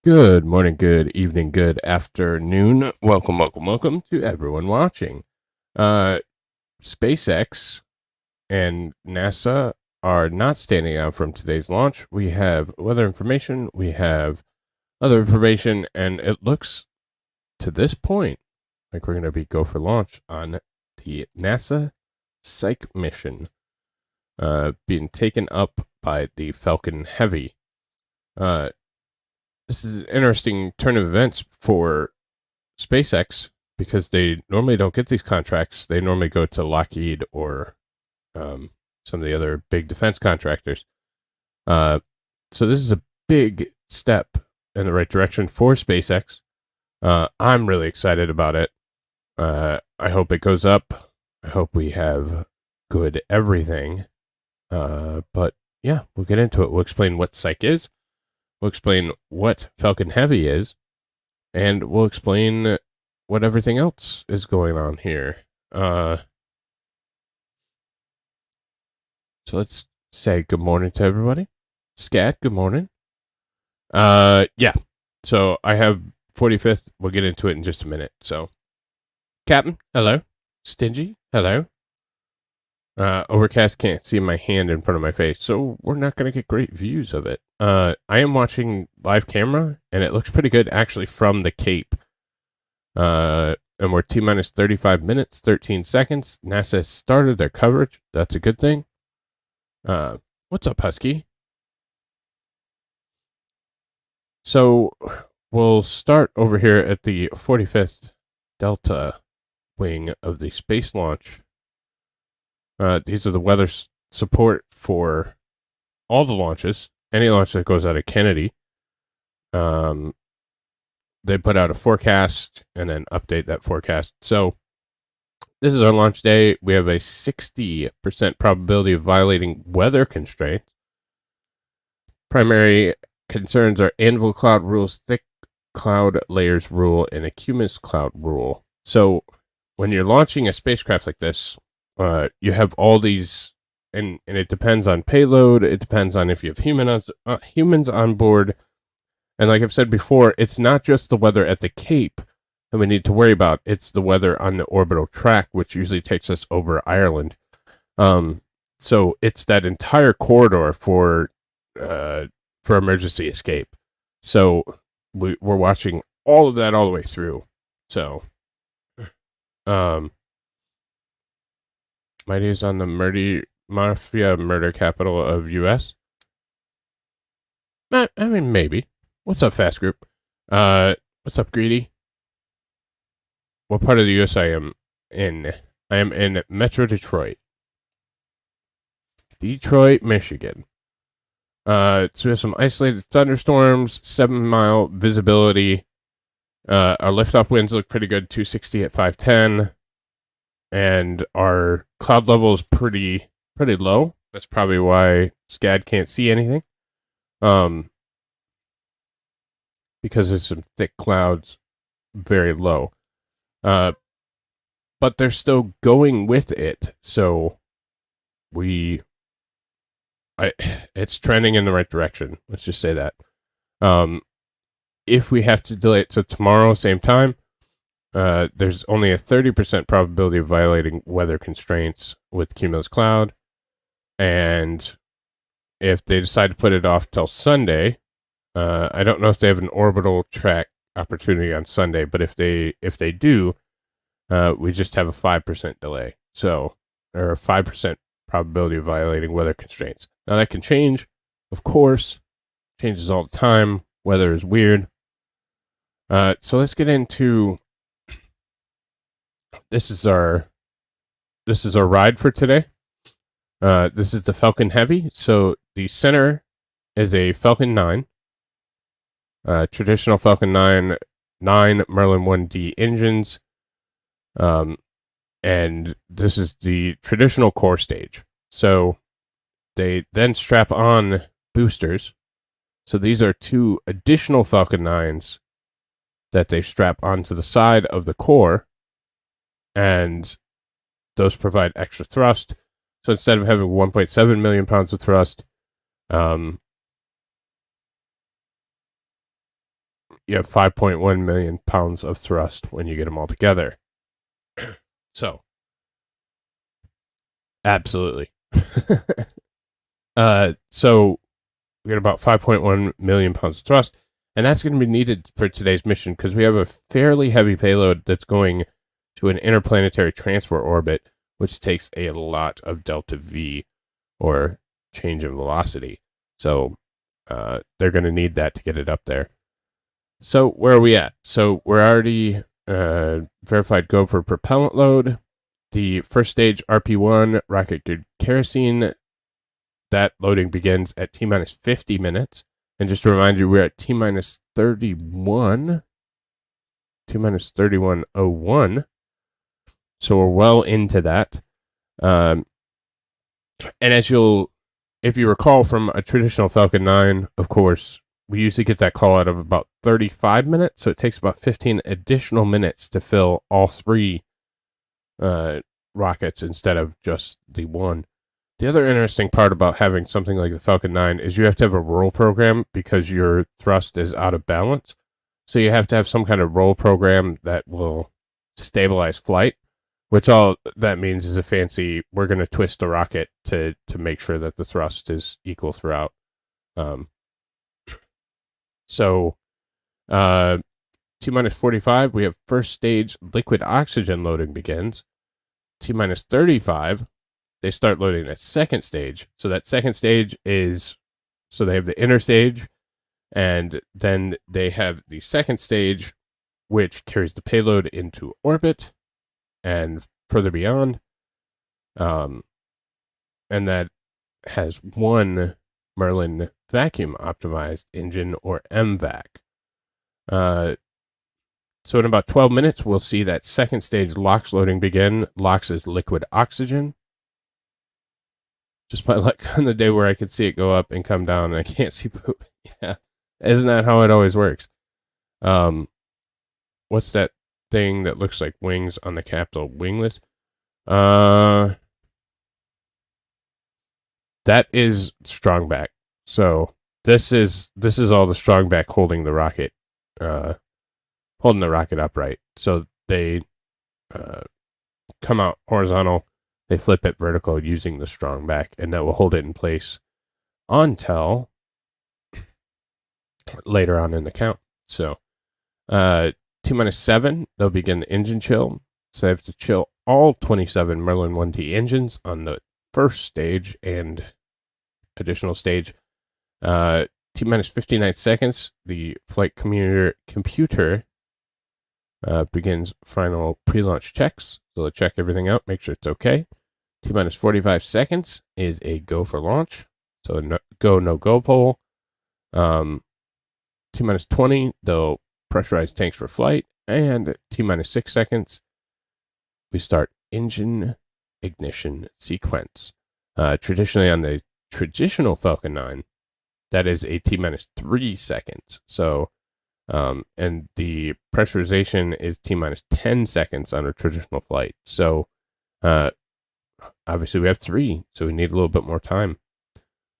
Good morning, good evening, good afternoon. Welcome to everyone watching. SpaceX and NASA are not standing out from today's launch. We have weather information, we have other information, and it looks to this point like we're going to go for launch on the NASA Psyche mission, being taken up by the Falcon Heavy. This is an interesting turn of events for SpaceX because they normally don't get these contracts. They normally go to Lockheed or some of the other big defense contractors. So this is a big step in the right direction for SpaceX. I'm really excited about it. I hope it goes up. I hope we have good everything. But yeah, we'll get into it. We'll explain what Psyche is. We'll explain what Falcon Heavy is, and we'll explain what everything else is going on here. So let's say good morning to everybody. Scat, good morning. Yeah. So I have 45th. We'll get into it in just a minute. So, Captain, hello. Stingy, hello. Overcast can't see my hand in front of my face, so we're not going to get great views of it. I am watching live camera, and it looks pretty good actually from the Cape. And we're T-minus 35 minutes, 13 seconds. NASA started their coverage. That's a good thing. What's up, Husky? So we'll start over here at the 45th Delta wing of the space launch. These are the weather support for all the launches. Any launch that goes out of Kennedy. They put out a forecast and then update that forecast. So this is our launch day. We have a 60% probability of violating weather constraints. Primary concerns are anvil cloud rules, thick cloud layers rule, and a cumulus cloud rule. So when you're launching a spacecraft like this, you have all these, and it depends on payload. It depends on if you have humans on board. And like I've said before, it's not just the weather at the Cape that we need to worry about. It's the weather on the orbital track, which usually takes us over Ireland. So it's that entire corridor for emergency escape. So we're watching all of that all the way through. So, Mighty is on the mafia murder capital of U.S. I mean, maybe. What's up, Fast Group? What's up, Greedy? What part of the U.S. I am in? I am in Metro Detroit. Detroit, Michigan. So we have some isolated thunderstorms, 7-mile visibility. Our liftoff winds look pretty good, 260 at 510. And our cloud level is pretty low. That's probably why SCAD can't see anything. Because there's some thick clouds very low. But they're still going with it. So it's trending in the right direction. Let's just say that. If we have to delay it to tomorrow, same time, there's only a 30% probability of violating weather constraints with cumulus cloud. And if they decide to put it off till Sunday, I don't know if they have an orbital track opportunity on Sunday, but if they do, we just have a 5% delay. So, or a 5% probability of violating weather constraints. Now that can change, of course, changes all the time. Weather is weird. So let's get into. This is our ride for today. This is the Falcon Heavy. So the center is a Falcon 9. Traditional Falcon 9 Merlin 1D engines. And this is the traditional core stage. So they then strap on boosters. So these are 2 additional Falcon 9s that they strap onto the side of the core. And those provide extra thrust. So instead of having 1.7 million pounds of thrust, you have 5.1 million pounds of thrust when you get them all together. So, absolutely. So we got about 5.1 million pounds of thrust, and that's going to be needed for today's mission because we have a fairly heavy payload that's going to an interplanetary transfer orbit, which takes a lot of delta V, or change in velocity. So they're going to need that to get it up there. So where are we at? So we're already verified go for propellant load. The first stage RP1 rocket good kerosene, that loading begins at T-minus 50 minutes. And just to remind you, we're at T-minus 31, T-minus 31:01. So we're well into that. And if you recall from a traditional Falcon 9, of course, we usually get that call out of about 35 minutes. So it takes about 15 additional minutes to fill all three rockets instead of just the one. The other interesting part about having something like the Falcon 9 is you have to have a roll program because your thrust is out of balance. So you have to have some kind of roll program that will stabilize flight, which all that means is a fancy, we're going to twist the rocket to make sure that the thrust is equal throughout. T-minus 45, we have first stage liquid oxygen loading begins. T-minus 35, they start loading that second stage. So that second stage is, so they have the inner stage, and then they have the second stage, which carries the payload into orbit and further beyond. And that has one Merlin vacuum optimized engine, or MVAC. So in about 12 minutes, we'll see that second stage LOX loading begin. LOX is liquid oxygen. Just my luck on the day where I could see it go up and come down and I can't see poop. Yeah. Isn't that how it always works? What's that thing that looks like wings on the Capitol? Winglet? That is strong back. So this is all the strong back holding the rocket upright. So they come out horizontal, they flip it vertical using the strong back, and that will hold it in place until later on in the count. So T-minus 7, they'll begin the engine chill. So they have to chill all 27 Merlin 1T engines on the first stage and additional stage. T-minus 59 seconds, the flight computer begins final pre-launch checks. So they'll check everything out, make sure it's okay. T-minus 45 seconds is a go for launch. So no go poll. T-minus 20, they'll pressurize tanks for flight. And T-minus 6 seconds, we start engine ignition sequence. Traditionally on the traditional Falcon 9, that is a T-minus 3 seconds. So, and the pressurization is T-minus 10 seconds on a traditional flight. So, obviously we have 3, so we need a little bit more time.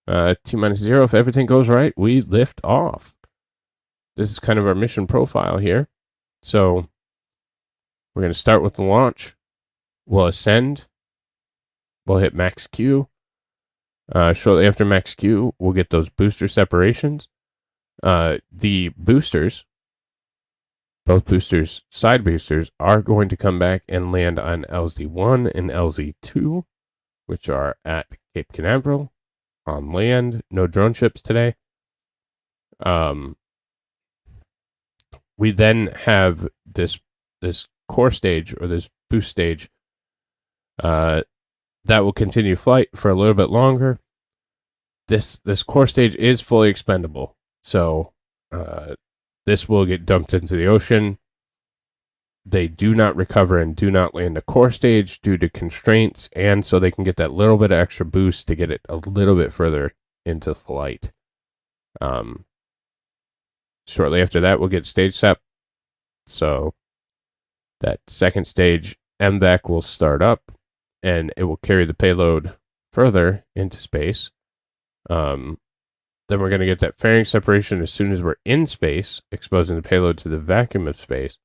T-minus 0, if everything goes right, we lift off. This is kind of our mission profile here. So, we're going to start with the launch. We'll ascend. We'll hit max Q. Shortly after max Q, we'll get those booster separations. The boosters, both boosters, side boosters, are going to come back and land on LZ1 and LZ2, which are at Cape Canaveral on land. No drone ships today. We then have this core stage, or this boost stage, that will continue flight for a little bit longer. This core stage is fully expendable, so this will get dumped into the ocean. They do not recover and do not land a core stage due to constraints, and so they can get that little bit of extra boost to get it a little bit further into flight. Shortly after that, we'll get stage sep. So that second stage MVAC will start up, and it will carry the payload further into space. Then we're going to get that fairing separation as soon as we're in space, exposing the payload to the vacuum of space.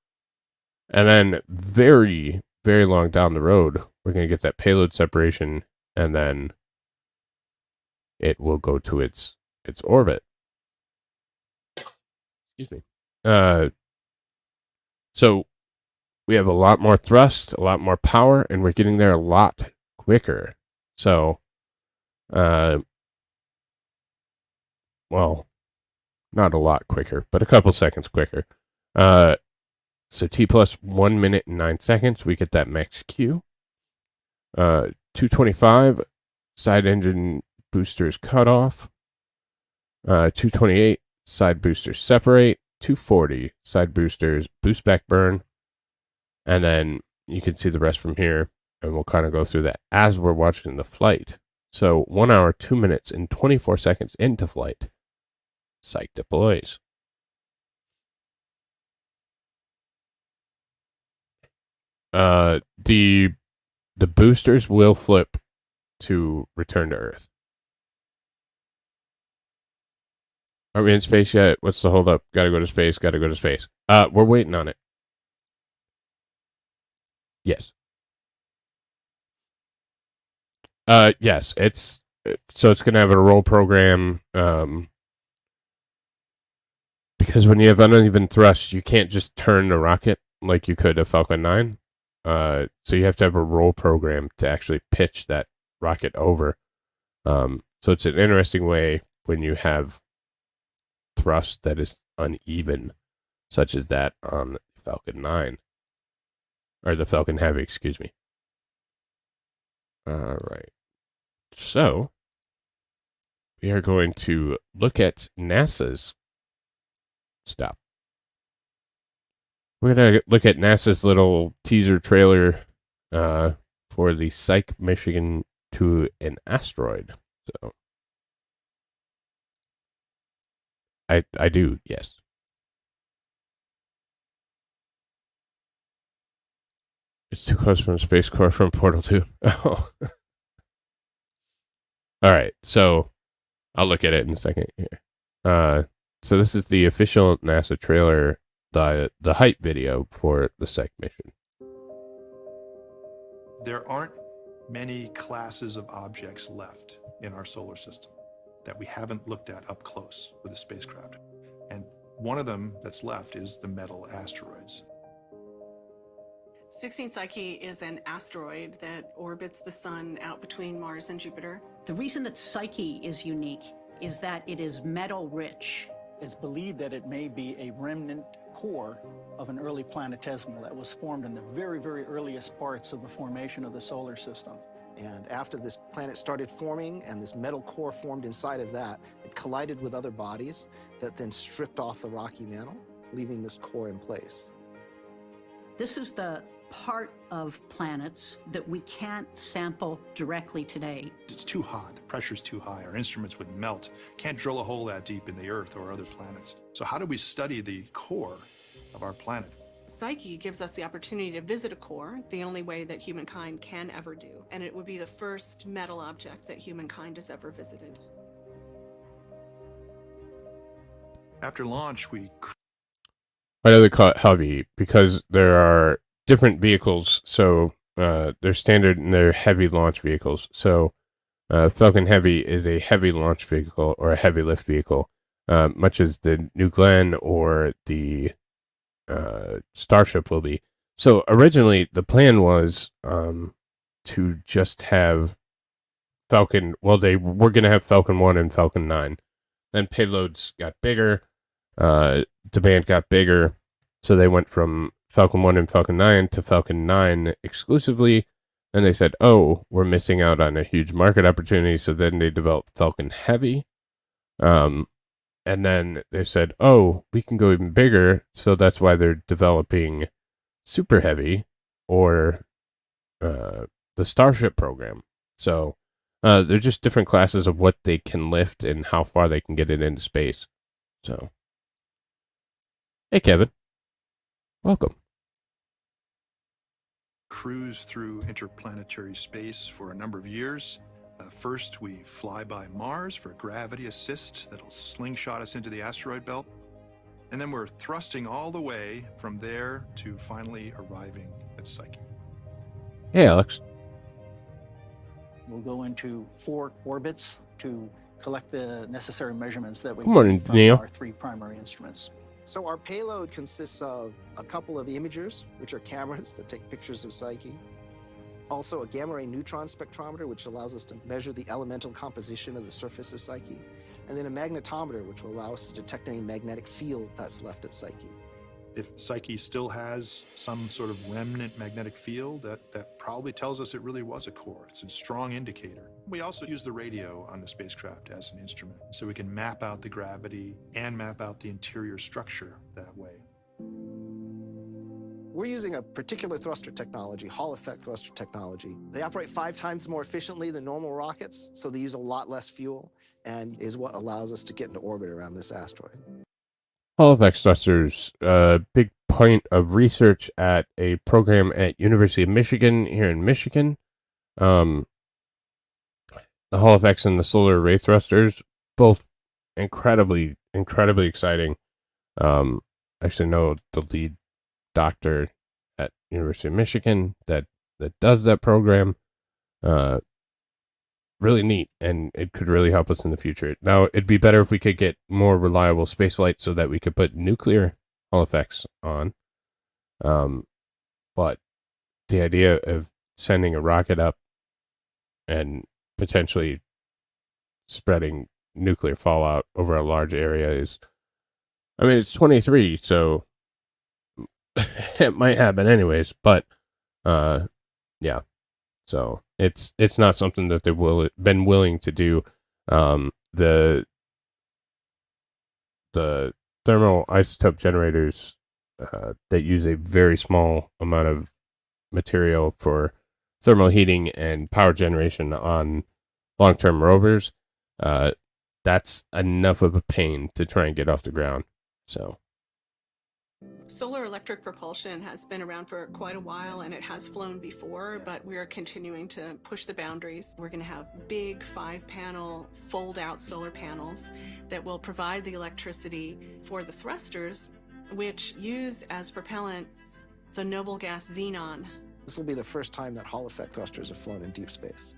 And then very, very long down the road, we're going to get that payload separation, and then it will go to its orbit. Excuse me. So we have a lot more thrust, a lot more power, and we're getting there a lot quicker. So, well, not a lot quicker, but a couple seconds quicker. So T plus 1 minute and 9 seconds, we get that max Q. 225 side engine boosters cut off. 228 side boosters separate. 240 side boosters boost back burn. And then you can see the rest from here, and we'll kind of go through that as we're watching the flight. So 1 hour, 2 minutes, and 24 seconds into flight, Psyche deploys. The boosters will flip to return to Earth. Are we in space yet? What's the holdup? Gotta go to space, gotta go to space. We're waiting on it. Yes. Yes, so it's gonna have a roll program, because when you have uneven thrust, you can't just turn the rocket like you could a Falcon 9. So you have to have a roll program to actually pitch that rocket over. So it's an interesting way when you have thrust that is uneven, such as that on Falcon 9. Or the Falcon Heavy, excuse me. All right. So we are going to look at NASA's stop. We're going to look at NASA's little teaser trailer for the Psyche mission to an asteroid. So I do, yes. It's too close from Space Corps from Portal 2. Oh. All right, so I'll look at it in a second here. So this is the official NASA trailer, the hype video for the Psyche mission. There aren't many classes of objects left in our solar system that we haven't looked at up close with a spacecraft. And one of them that's left is the metal asteroids. 16 Psyche is an asteroid that orbits the sun out between Mars and Jupiter. The reason that Psyche is unique is that it is metal rich. It's believed that it may be a remnant core of an early planetesimal that was formed in the very, very earliest parts of the formation of the solar system. And after this planet started forming and this metal core formed inside of that, it collided with other bodies that then stripped off the rocky mantle, leaving this core in place. This is the part of planets that we can't sample directly today. It's too hot, the pressure's too high, our instruments would melt. Can't drill a hole that deep in the Earth or other planets. So how do we study the core of our planet? Psyche gives us the opportunity to visit a core, the only way that humankind can ever do. And it would be the first metal object that humankind has ever visited. After launch, Why do they call it heavy? Because there are different vehicles. So they're standard and they're heavy launch vehicles. So Falcon Heavy is a heavy launch vehicle or a heavy lift vehicle, much as the New Glenn or the Starship will be. So originally the plan was to just have Falcon. Well, they were going to have Falcon 1 and Falcon 9. Then payloads got bigger, demand got bigger, so they went from Falcon 1 and Falcon 9 to Falcon 9 exclusively. And they said, oh, we're missing out on a huge market opportunity. So then they developed Falcon Heavy. And then they said, oh, we can go even bigger. So that's why they're developing Super Heavy or the Starship program. So they're just different classes of what they can lift and how far they can get it into space. So, hey, Kevin. Welcome. cruise through interplanetary space for a number of years. First, we fly by Mars for gravity assist that'll slingshot us into the asteroid belt. And then we're thrusting all the way from there to finally arriving at Psyche. Hey, Alex. We'll go into 4 orbits to collect the necessary measurements that we Good morning, need from Neil. our 3 primary instruments. So our payload consists of a couple of imagers, which are cameras that take pictures of Psyche. Also a gamma-ray neutron spectrometer, which allows us to measure the elemental composition of the surface of Psyche. And then a magnetometer, which will allow us to detect any magnetic field that's left at Psyche. If Psyche still has some sort of remnant magnetic field, that probably tells us it really was a core. It's a strong indicator. We also use the radio on the spacecraft as an instrument, so we can map out the gravity and map out the interior structure that way. We're using a particular thruster technology, Hall effect thruster technology. They operate 5 times more efficiently than normal rockets, so they use a lot less fuel, and is what allows us to get into orbit around this asteroid. Hall effect thrusters, a big point of research at a program at University of Michigan here in Michigan. The Hall effects and the solar array thrusters, both incredibly exciting. I actually know the lead doctor at University of Michigan that does that program. Really neat, and it could really help us in the future. Now, it'd be better if we could get more reliable spaceflight so that we could put nuclear Hall effects on. But the idea of sending a rocket up and potentially spreading nuclear fallout over a large area is, I mean, it's 23, so it might happen anyways, but yeah, so it's not something that they've been willing to do. The thermal isotope generators that use a very small amount of material for thermal heating and power generation on long-term rovers, that's enough of a pain to try and get off the ground. So Solar electric propulsion has been around for quite a while, and it has flown before, but we are continuing to push the boundaries. We're going to have big 5-panel fold-out solar panels that will provide the electricity for the thrusters, which use as propellant the noble gas xenon. This will be the first time that Hall effect thrusters have flown in deep space.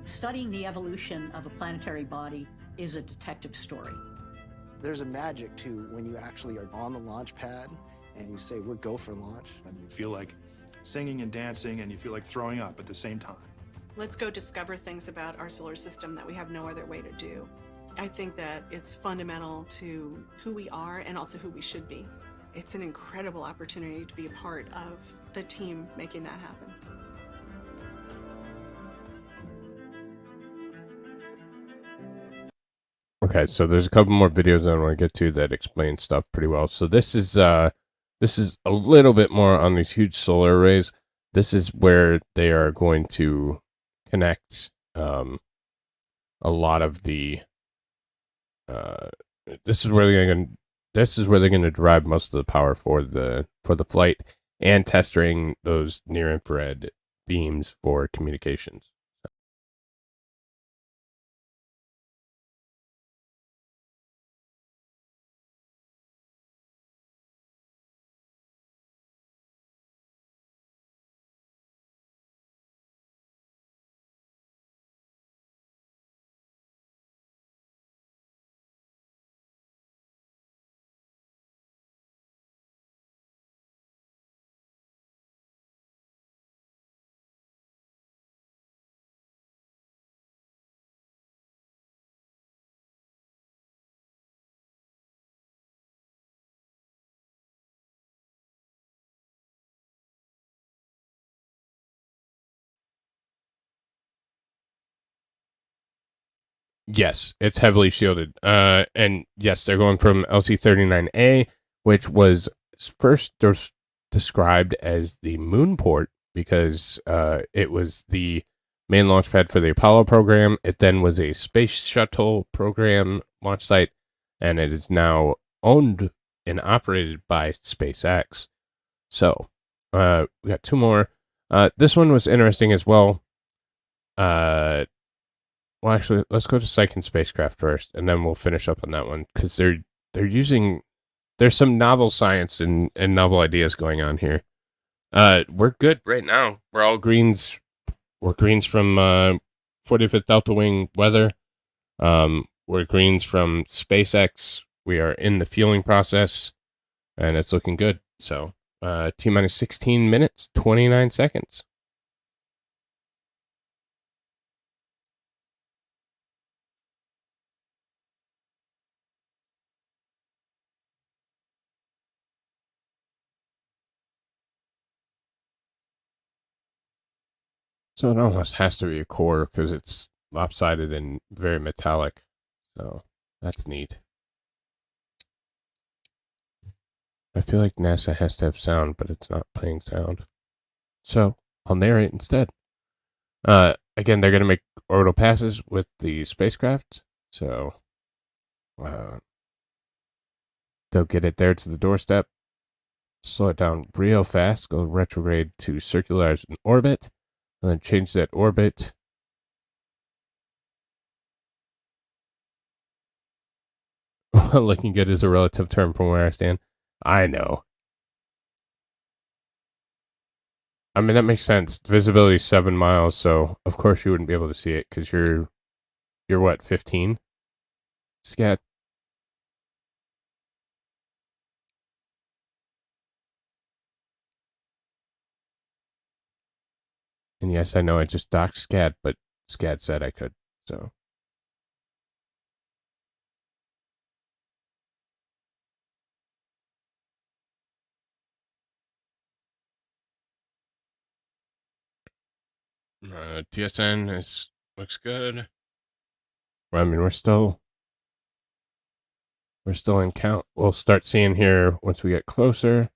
Studying the evolution of a planetary body is a detective story. There's a magic, too, when you actually are on the launch pad and you say, we're go for launch. And you feel like singing and dancing, and you feel like throwing up at the same time. Let's go discover things about our solar system that we have no other way to do. I think that it's fundamental to who we are and also who we should be. It's an incredible opportunity to be a part of the team making that happen. okay, so there's a couple more videos I want to get to that explain stuff pretty well. So this is a little bit more on these huge solar arrays. This is where they are going to connect a lot of the. This is where they're going to derive most of the power for the flight and testing those near infrared beams for communications. Yes, it's heavily shielded. And yes, they're going from LC-39A, which was first described as the moon port because it was the main launch pad for the Apollo program. It then was a space shuttle program launch site, and it is now owned and operated by SpaceX. So we got 2 more. This one was interesting as well. Well, actually, let's go to Psyche and spacecraft first, and then we'll finish up on that one because they're using. There's some novel science and novel ideas going on here. We're good right now. We're all greens. We're greens from 45th Delta Wing weather. We're greens from SpaceX. We are in the fueling process, and it's looking good. So, T-minus 16 minutes, 29 seconds. So it almost has to be a core because it's lopsided and very metallic. So that's neat. I feel like NASA has to have sound, but it's not playing sound. So I'll narrate instead. Again, they're going to make orbital passes with the spacecraft. So they'll get it there to the doorstep, slow it down real fast, go retrograde to circularize in orbit, and then change that orbit. Looking good is a relative term from where I stand. I know. I mean, that makes sense. Visibility is 7 miles, so of course you wouldn't be able to see it because you're what, 15? Scat. And yes, I know I just docked Scat, but Scat said I could, so. TSN looks good. I mean, we're still in count. We'll start seeing here once we get closer.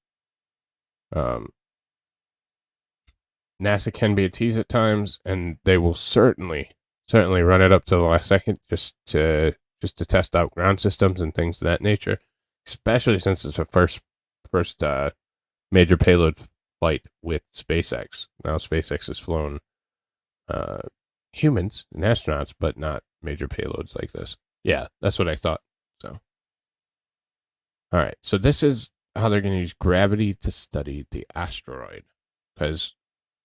NASA can be a tease at times, and they will certainly run it up to the last second just to test out ground systems and things of that nature. Especially since it's a first major payload flight with SpaceX. Now SpaceX has flown humans and astronauts, but not major payloads like this. Yeah, that's what I thought. So, all right. So this is how they're going to use gravity to study the asteroid, because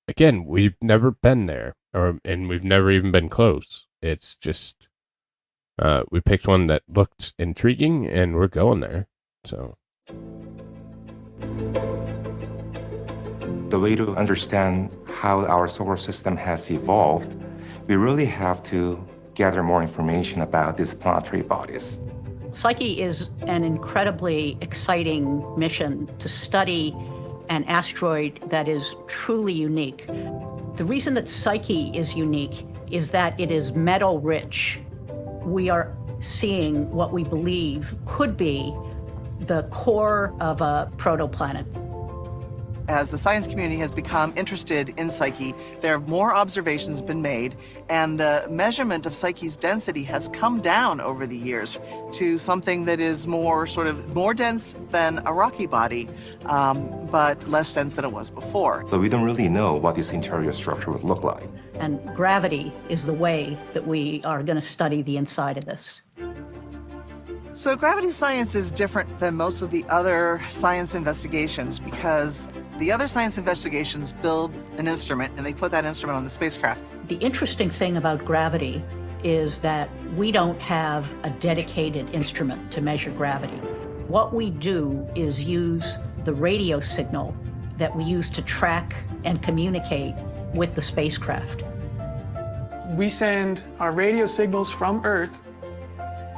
again, we've never been there, and we've never even been close. It's just we picked one that looked intriguing, and we're going there. So. The way to understand how our solar system has evolved, we really have to gather more information about these planetary bodies. Psyche is an incredibly exciting mission to study an asteroid that is truly unique. The reason that Psyche is unique is that it is metal rich. We are seeing what we believe could be the core of a protoplanet. As the science community has become interested in Psyche, there have more observations been made, and the measurement of Psyche's density has come down over the years to something that is more dense than a rocky body, but less dense than it was before. So we don't really know what this interior structure would look like. And gravity is the way that we are going to study the inside of this. So gravity science is different than most of the other science investigations because the other science investigations build an instrument and they put that instrument on the spacecraft. The interesting thing about gravity is that we don't have a dedicated instrument to measure gravity. What we do is use the radio signal that we use to track and communicate with the spacecraft. We send our radio signals from Earth.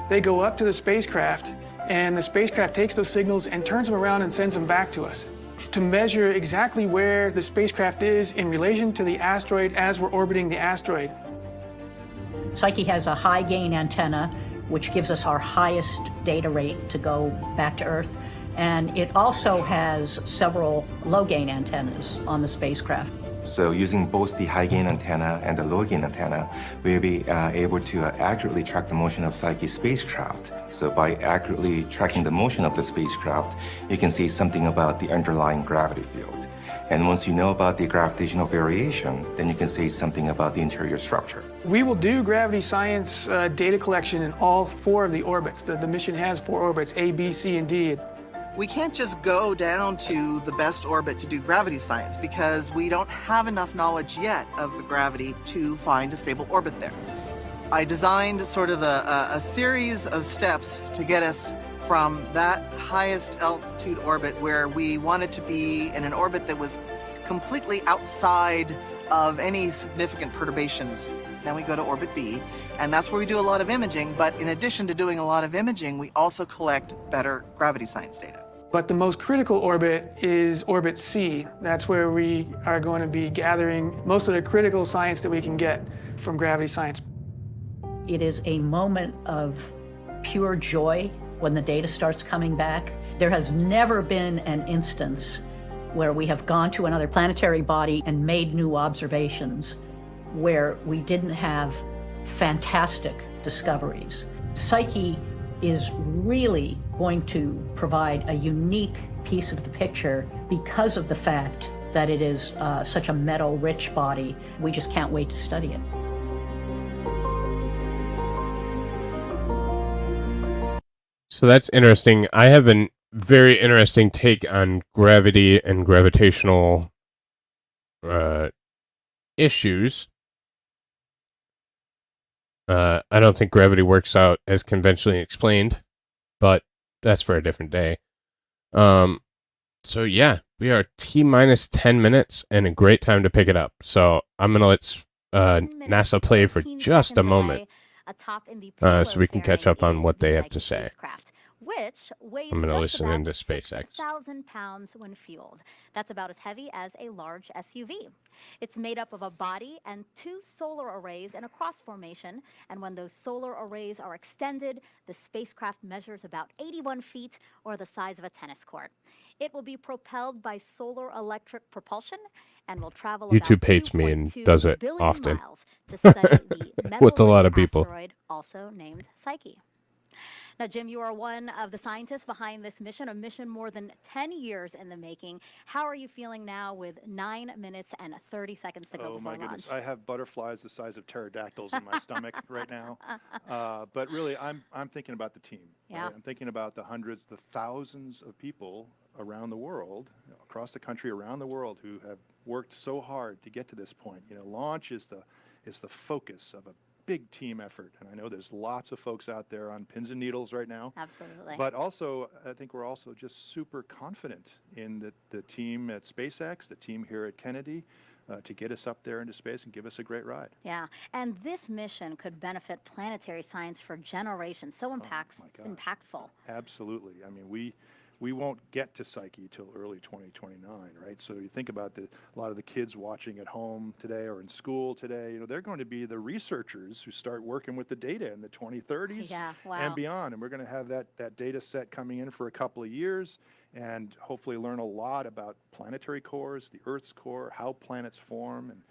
They go up to the spacecraft, and the spacecraft takes those signals and turns them around and sends them back to us to measure exactly where the spacecraft is in relation to the asteroid as we're orbiting the asteroid. Psyche has a high gain antenna, which gives us our highest data rate to go back to Earth. And it also has several low gain antennas on the spacecraft. So using both the high gain antenna and the low gain antenna, we'll be able to accurately track the motion of Psyche spacecraft. So by accurately tracking the motion of the spacecraft, you can see something about the underlying gravity field. And once you know about the gravitational variation, then you can say something about the interior structure. We will do gravity science data collection in all 4 of the orbits. The mission has 4 orbits, A, B, C, and D. We can't just go down to the best orbit to do gravity science because we don't have enough knowledge yet of the gravity to find a stable orbit there. I designed sort of a series of steps to get us from that highest altitude orbit where we wanted to be in an orbit that was completely outside of any significant perturbations. Then we go to orbit B, and that's where we do a lot of imaging, but in addition to doing a lot of imaging, we also collect better gravity science data. But the most critical orbit is orbit C. That's where we are going to be gathering most of the critical science that we can get from gravity science. It is a moment of pure joy when the data starts coming back. There has never been an instance where we have gone to another planetary body and made new observations where we didn't have fantastic discoveries. Psyche is really going to provide a unique piece of the picture because of the fact that it is such a metal-rich body. We just can't wait to study it. So that's interesting. I have a very interesting take on gravity and gravitational issues. I don't think gravity works out as conventionally explained, but that's for a different day. So yeah, we are T-minus 10 minutes and a great time to pick it up. So I'm going to let NASA play for just a moment. So we can catch up on what they have to say. Which weighs I'm going to just listen about into SpaceX. 6,000 pounds when fueled. That's about as heavy as a large SUV. It's made up of a body and 2 solar arrays in a cross formation. And when those solar arrays are extended, the spacecraft measures about 81 feet, or the size of a tennis court. It will be propelled by solar electric propulsion and will travel YouTube about hates me and 2.2 does it billion often miles to study the with a lot metal-rich of people. asteroid, also named Psyche. Now, Jim, you are one of the scientists behind this mission, a mission more than 10 years in the making. How are you feeling now with 9 minutes and 30 seconds to go before my launch? goodness, I have butterflies the size of pterodactyls in my stomach right now. But really, I'm thinking about the team. Yeah. Right? I'm thinking about the hundreds, the thousands of people around the world, across the country, around the world, who have worked so hard to get to this point. You know, launch is the focus of a big team effort, and I know there's lots of folks out there on pins and needles right now. Absolutely. But also, I think we're also just super confident in the team at SpaceX, the team here at Kennedy, to get us up there into space and give us a great ride. Yeah, and this mission could benefit planetary science for generations. So impactful. Absolutely. I mean, we won't get to Psyche till early 2029, right? So you think about a lot of the kids watching at home today or in school today, you know, they're going to be the researchers who start working with the data in the 2030s and beyond. And we're going to have that data set coming in for a couple of years and hopefully learn a lot about planetary cores, the Earth's core, how planets form, and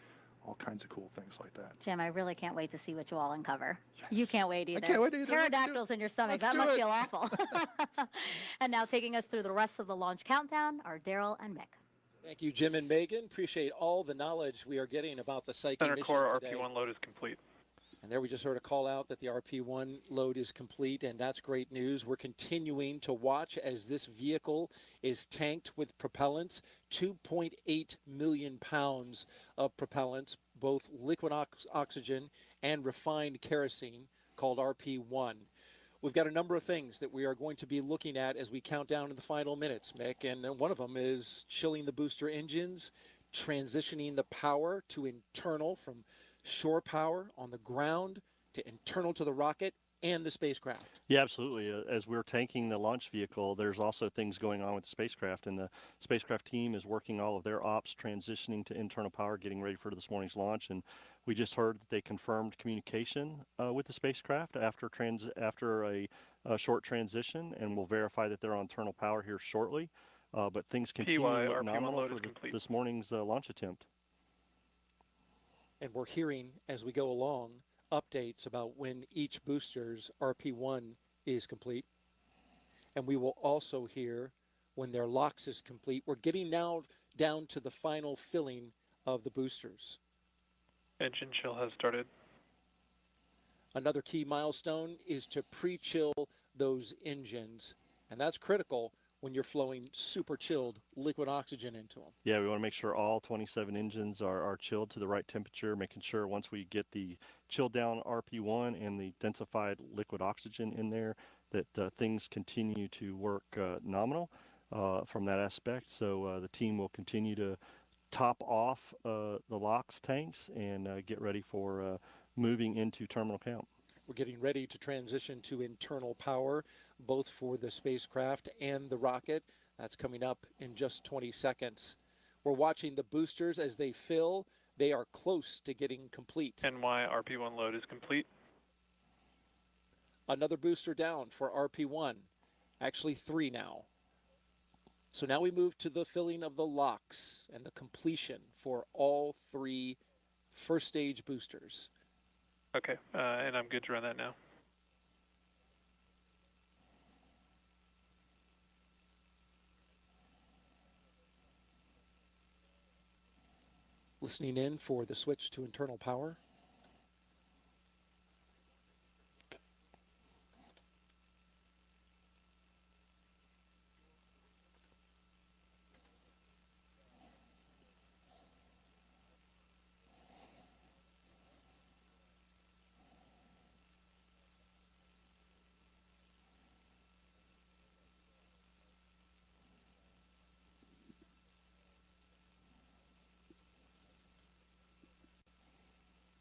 all kinds of cool things like that. Jim, I really can't wait to see what you all uncover. Yes. You can't wait either. I can't wait either. Pterodactyls in your stomach. That must feel awful. And now taking us through the rest of the launch countdown are Daryl and Mick. Thank you, Jim and Megan. Appreciate all the knowledge we are getting about the Psyche Center mission core today. RP1 load is complete. And there we just heard a call out that the RP1 load is complete, and that's great news. We're continuing to watch as this vehicle is tanked with propellants, 2.8 million pounds of propellants, both liquid oxygen and refined kerosene, called RP1. We've got a number of things that we are going to be looking at as we count down to the final minutes, Mick, and one of them is chilling the booster engines, transitioning the power to internal from shore power on the ground to internal to the rocket and the spacecraft. Yeah, absolutely. As we're tanking the launch vehicle, there's also things going on with the spacecraft, and the spacecraft team is working all of their ops, transitioning to internal power, getting ready for this morning's launch. And we just heard that they confirmed communication with the spacecraft after a short transition, and we'll verify that they're on internal power here shortly. But things continue to look nominal for this morning's launch attempt. And we're hearing, as we go along, updates about when each booster's RP1 is complete. And we will also hear when their LOX is complete. We're getting now down to the final filling of the boosters. Engine chill has started. Another key milestone is to pre-chill those engines, and that's critical when you're flowing super chilled liquid oxygen into them. Yeah, we want to make sure all 27 engines are chilled to the right temperature, making sure once we get the chilled down RP1 and the densified liquid oxygen in there that things continue to work nominal from that aspect. So the team will continue to top off the LOX tanks and get ready for moving into terminal count. We're getting ready to transition to internal power, both for the spacecraft and the rocket. That's coming up in just 20 seconds. We're watching the boosters as they fill. They are close to getting complete. And why RP1 load is complete. Another booster down for RP1. Actually 3 now. So now we move to the filling of the LOX and the completion for all 3 first stage boosters. Okay, and I'm good to run that now. Listening in for the switch to internal power.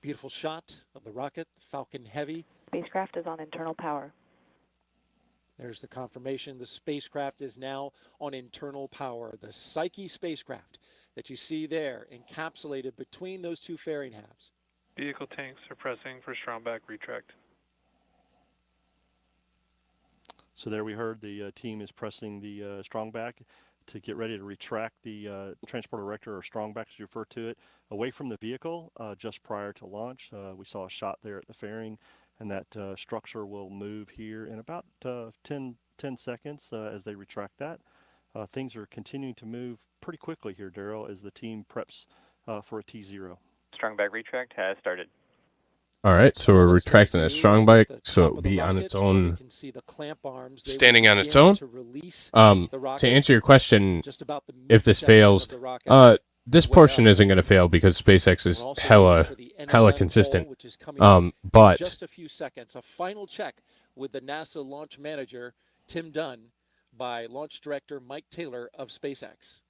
Beautiful shot of the rocket, Falcon Heavy. Spacecraft is on internal power. There's the confirmation. The spacecraft is now on internal power. The Psyche spacecraft that you see there encapsulated between those 2 fairing halves. Vehicle tanks are pressing for strong back retract. So there we heard the team is pressing the strong back to get ready to retract the transporter erector, or strong back as you refer to it, away from the vehicle just prior to launch. We saw a shot there at the fairing, and that structure will move here in about 10 seconds as they retract that. Things are continuing to move pretty quickly here, Daryl, as the team preps for a T0. Strong back retract has started. All right, so we're retracting a strong bike, so it'll be on its own, standing on its own. To answer your question, if this fails, this portion isn't going to fail because SpaceX is hella consistent. But just a few seconds, a final check with the NASA launch manager, Tim Dunn, by launch director Mike Taylor of SpaceX.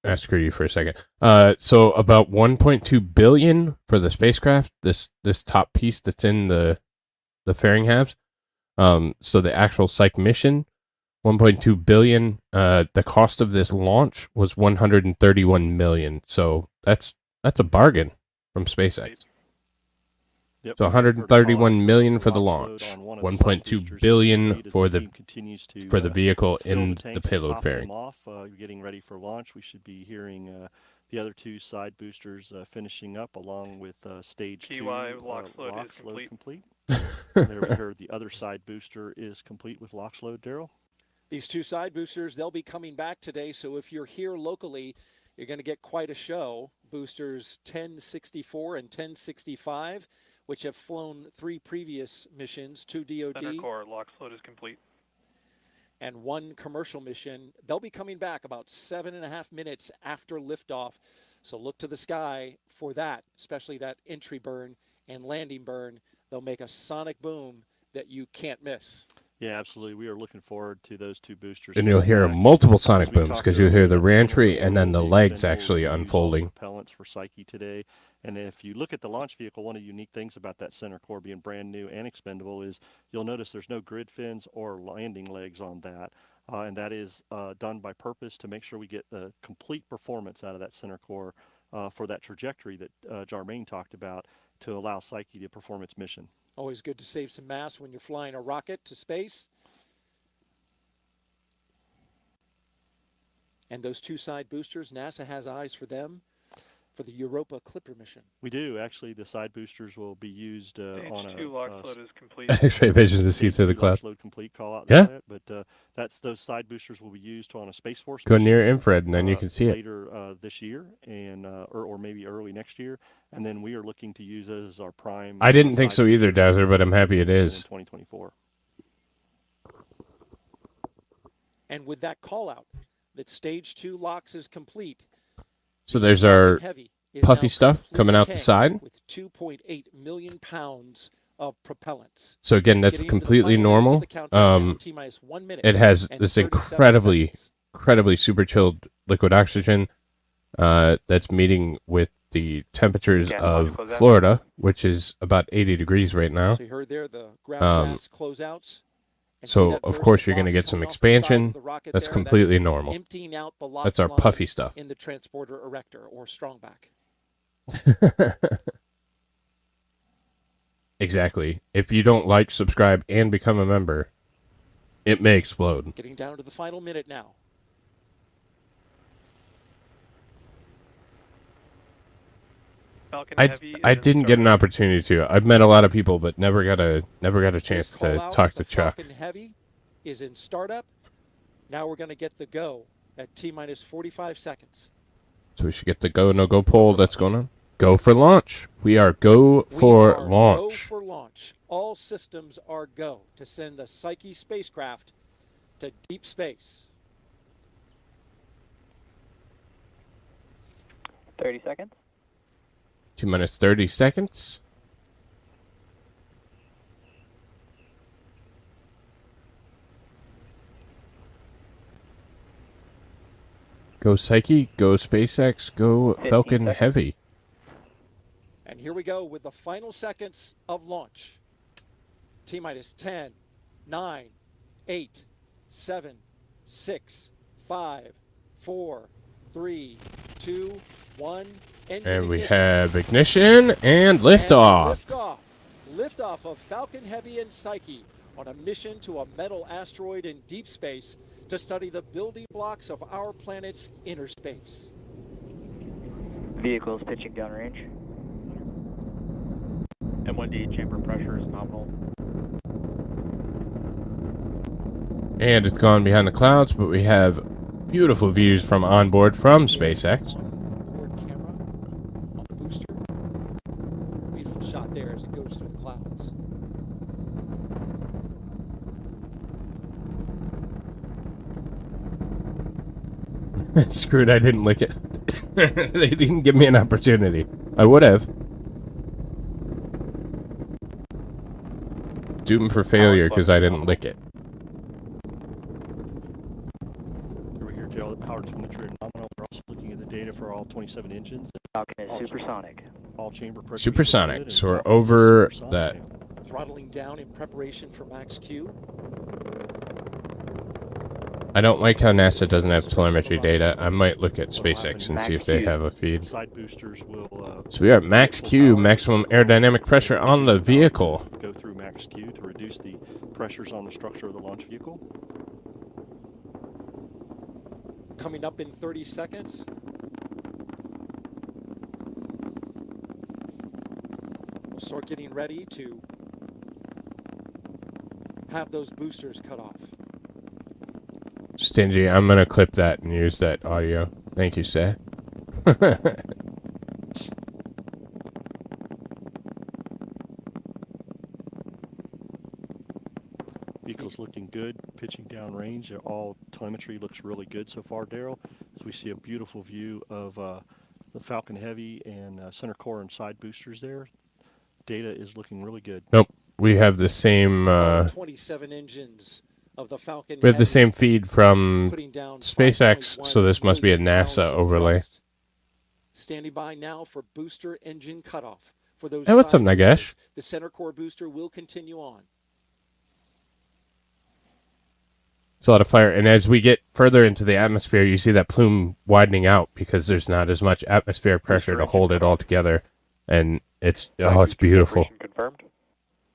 Ask you for a second. So about 1.2 billion for the spacecraft. This top piece that's in the fairing halves. So the actual Psyche mission, 1.2 billion. The cost of this launch was 131 million. So that's a bargain from SpaceX. Yep. So 131 million for the launch, 1.2 billion for the vehicle in the payload fairing. You're getting ready for launch. We should be hearing the other 2 side boosters finishing up, along with stage 2 LOX load LOX is load complete. There we heard the other side booster is complete with LOX load, Daryl. These 2 side boosters, they'll be coming back today. So if you're here locally, you're going to get quite a show. Boosters 1064 and 1065. Which have flown 3 previous missions, 2 DoD. Center core LOX load is complete. And 1 commercial mission. They'll be coming back about 7.5 minutes after liftoff. So look to the sky for that, especially that entry burn and landing burn. They'll make a sonic boom that you can't miss. Yeah, absolutely. We are looking forward to those 2 boosters. And you'll hear multiple sonic booms because you'll hear the reentry and then the legs actually unfolding. Propellants for Psyche today. And if you look at the launch vehicle, one of the unique things about that center core being brand new and expendable is you'll notice there's no grid fins or landing legs on that. And that is done by purpose to make sure we get the complete performance out of that center core for that trajectory that Jarmaine talked about to allow Psyche to perform its mission. Always good to save some mass when you're flying a rocket to space. And those 2 side boosters, NASA has eyes for them. for the Europa Clipper mission. We do. Actually, the side boosters will be used on a... Stage 2 launch load is complete. X-ray vision to see through the Stage 2 cloud. launch load complete, call out Yeah. that. But those side boosters will be used on a Space Force Go mission, near infrared and then you can see it. later this year, and or maybe early next year. And then we are looking to use those as our prime... I didn't think so either, boosters Dowser, but I'm happy it in is. 2024. And with that call out, that stage 2 LOX is complete. So there's our Heavy is puffy now stuff completely coming out the tanked side. with 2.8 million pounds of propellants. So again, that's Getting into the completely final minutes of normal. the countdown now. T-minus 1 minute It has and this 37 incredibly seconds. super chilled liquid oxygen that's meeting with the temperatures Yeah, of close out. Florida, which is about 80 degrees right now. So you heard there the ground gas closeouts. And see So that of burst course you're going to LOX get some coming off the side of expansion. the rocket That's there. completely That is normal. emptying out the LOX That's our line puffy stuff. in the transporter erector or strongback. Exactly. If you don't like, subscribe, and become a member, it may explode. Getting down to the final minute now. Falcon I Heavy I is didn't get an started. opportunity to. I've met a lot of people, but never got a chance Call to out, talk to the Chuck. Falcon Heavy is in startup. Now we're going to get the go at T-minus 45 seconds. So we should get the go no go poll that's going on. Go for launch. We are go for We are Go launch. for launch. All systems are go to send the Psyche spacecraft to deep space. 30 seconds. 2 minutes 30 seconds. Go Psyche, go SpaceX, go 15 Falcon seconds. Heavy. And here we go with the final seconds of launch. T-minus 10, 9, 8, 7, 6, 5, 4, 3, 2, 1. Engine And we ignition. have ignition and liftoff. Liftoff. Liftoff of Falcon Heavy and Psyche on a mission to a metal asteroid in deep space to study the building blocks of our planet's inner space. Vehicles pitching downrange. M1D chamber pressure is nominal. And it's gone behind the clouds, but we have beautiful views from onboard from SpaceX. Onboard camera on the booster. Beautiful shot there as it goes through the clouds. Screwed, I didn't lick it. They didn't give me an opportunity. I would have. Doomed for failure because I didn't lick it. Over here, Joe, the power telemetry are nominal. We're also looking at the data for all 27 engines. Falcon is supersonic. All chamber pressure. Supersonic, so we're over that. Throttling down in preparation for max Q. I don't like how NASA doesn't have telemetry data. I might look at SpaceX and see if they have a feed. Side boosters will. So we are at max Q, maximum aerodynamic pressure on the vehicle. Go through max Q to reduce the pressures on the structure of the launch vehicle. Coming up in 30 seconds. We'll start getting ready to have those boosters cut off. Stingy, I'm going to clip that and use that audio. Thank you, sir. Vehicle's looking good, pitching down range. All telemetry looks really good so far, Daryl. So we see a beautiful view of the Falcon Heavy and center core and side boosters there. Data is looking really good. Nope, we have the same... 27 engines of the Falcon we have the Heavy same feed from putting down SpaceX, 5.1 so this must be a million NASA pounds of overlay. thrust. Standing by now for booster engine cutoff. For those Hey, what's side up, Nagesh? boosters, the center core booster will continue on. It's a lot of fire, and as we get further into the atmosphere, you see that plume widening out because there's not as much atmospheric pressure to hold it all together, and it's beautiful. Confirmed.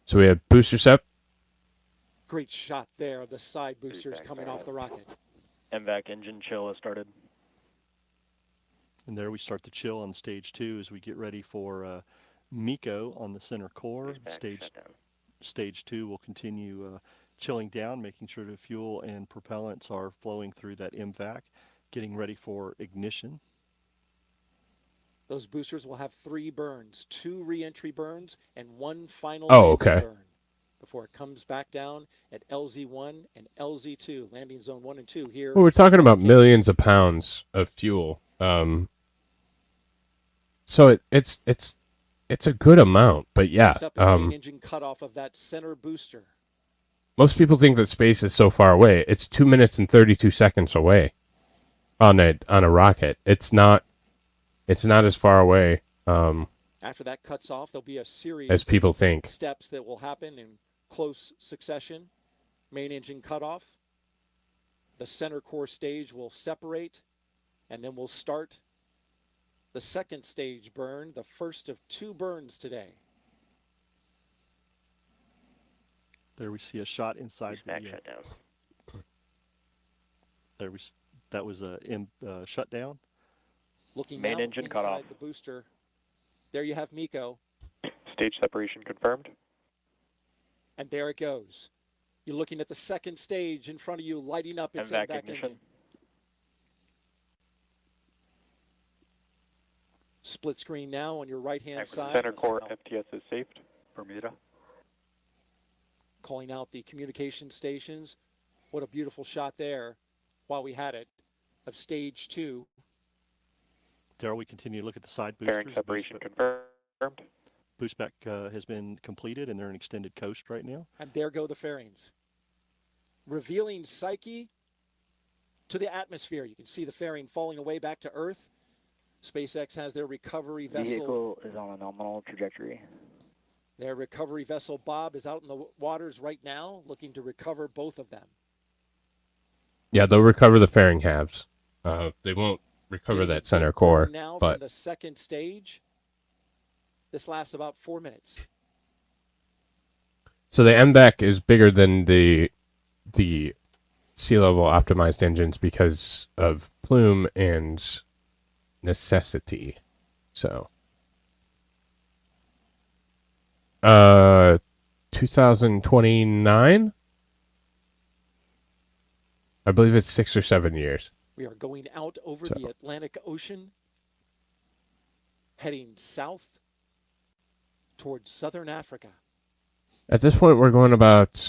So we have boosters up. Great shot there of the side boosters coming off the rocket. MVAC engine chill has started. And there we start to chill on stage 2 as we get ready for MECO on the center core. Stage 2 will continue chilling down, making sure the fuel and propellants are flowing through that MVAC, getting ready for ignition. Those boosters will have 3 burns, 2 re-entry burns and 1 final okay. burn before it comes back down at LZ1 and LZ2, landing zone 1 and 2 here. Well, we're talking about millions of pounds of fuel. So it's a good amount, but yeah. Main engine cutoff of that center booster. Most people think that space is so far away. It's 2 minutes and 32 seconds away on a rocket. It's not as far away After that cuts off, there'll be a series as people think. Steps that will happen in close succession. Main engine cutoff. The center core stage will separate, and then we'll start the second stage burn, the first of 2 burns today. There we see a shot inside the shutdown. That was a shutdown. Looking main now engine inside cut off. The booster. There you have MECO. Stage separation confirmed. And there it goes. You're looking at the second stage in front of you, lighting up its MVAC MVAC ignition. engine. Split screen now on your right-hand side. Center core FTS is saved. Bermuda. Calling out the communication stations. What a beautiful shot there, while we had it, of stage 2. Daryl, we continue to look at the side boosters. Bearing separation confirmed. Boostback has been completed, and they're in extended coast right now. And there go the fairings. Revealing Psyche to the atmosphere. You can see the fairing falling away back to Earth. SpaceX has their recovery vessel. Vehicle is on a nominal trajectory. Their recovery vessel, Bob, is out in the waters right now, looking to recover both of them. Yeah, they'll recover the fairing halves. They won't recover that center core, now but from the second stage. This lasts about 4 minutes. so the MVAC is bigger than the sea level optimized engines because of plume and necessity. So 2029, I believe it's 6 or 7 years. We are going out over the Atlantic Ocean, heading south towards southern Africa. At this point, we're going about.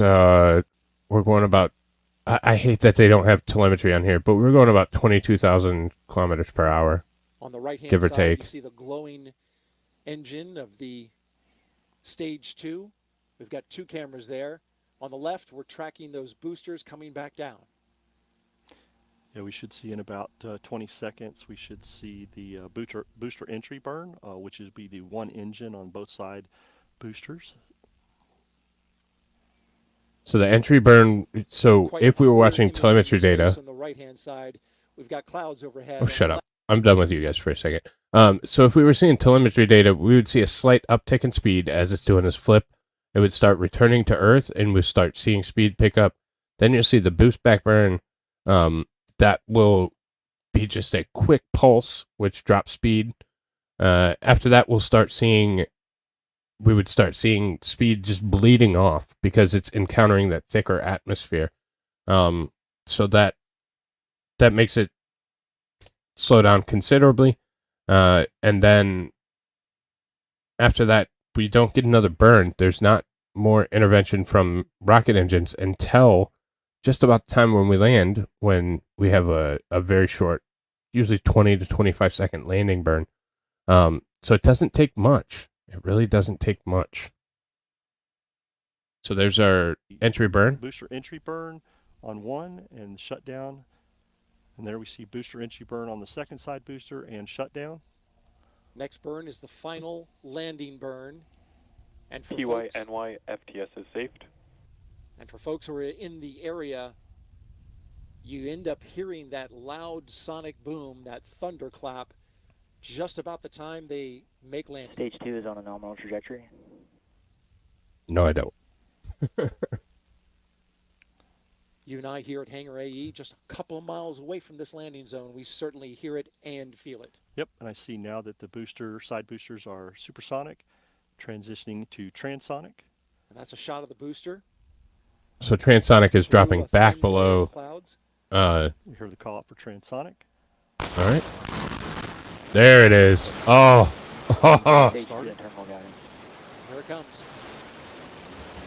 I hate that they don't have telemetry on here, but we're going about 22,000 kilometers per hour. On the right-hand give or side, take. you see the glowing engine of the stage 2. We've got 2 cameras there. On the left, we're tracking those boosters coming back down. Yeah, we should see in about 20 seconds, we should see the booster entry burn, which is be the 1 engine on both side boosters. So the entry burn. So Quite if we were clear watching image of telemetry the space data. On the right-hand side, we've got clouds overhead. Oh, shut up! I'm done with you guys for a second. So if we were seeing telemetry data, we would see a slight uptick in speed as it's doing this flip. It would start returning to Earth, and we start seeing speed pick up. Then you'll see the boost back burn. That will be just a quick pulse, which drops speed. After that, we would start seeing speed just bleeding off because it's encountering that thicker atmosphere. So that makes it slow down considerably. And then after that, we don't get another burn. There's not more intervention from rocket engines until just about the time when we land, when we have a very short, usually 20 to 25 second landing burn. So it doesn't take much. It really doesn't take much. So there's our entry burn. Booster entry burn on 1 and shutdown. And there we see booster entry burn on the second side booster and shutdown. Next burn is the final landing burn. And for TYNY FTS is saved. And for folks who are in the area, you end up hearing that loud sonic boom, that thunderclap, just about the time they make landing. Stage 2 is on a nominal trajectory. No, I don't. You and I here at Hangar AE, just a couple of miles away from this landing zone, we certainly hear it and feel it. Yep, and I see now that the side boosters are supersonic, transitioning to transonic. And that's a shot of the booster. So transonic is dropping back below. Clouds. We heard the call out for transonic. All right. There it is. Oh. Oh. Stage 2 internal guidance. Here it comes.